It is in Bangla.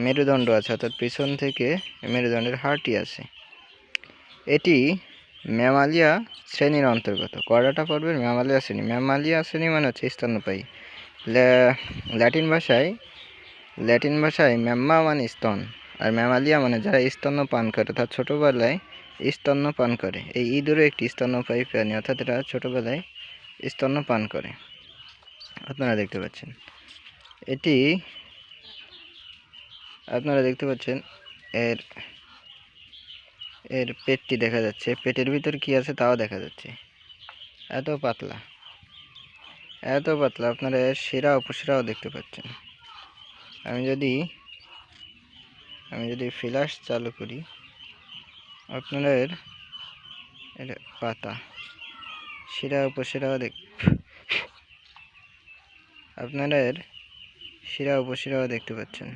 মেরুদণ্ড আছে, অর্থাৎ পিছন থেকে মেরুদণ্ডের হাড়টি আছে। এটি ম্যামালিয়া শ্রেণীর অন্তর্গত। কয়টা পর্বের ম্যামালিয়া শ্রেণী? ম্যামালিয়া শ্রেণী মানে হচ্ছে স্তন্যপায়ী। ল্যাটিন ভাষায় ম্যাম্মা মানে স্তন, আর ম্যামালিয়া মানে যারা স্তন্য পান করে, অর্থাৎ ছোটোবেলায় স্তন্য পান করে। এই ইঁদুরও একটি স্তন্যপায়ী প্রাণী, অর্থাৎ এরা ছোটোবেলায় স্তন্য পান করে। আপনারা দেখতে পাচ্ছেন এর পেটটি দেখা যাচ্ছে। পেটের ভিতর কি আছে তাও দেখা যাচ্ছে। এত পাতলা আপনারা এর শিরা উপশিরাও দেখতে পাচ্ছেন। আমি যদি ফ্ল্যাশ চালু করি, আপনারা এর পাতা শিরা উপশিরাও দেখতে পাচ্ছেন।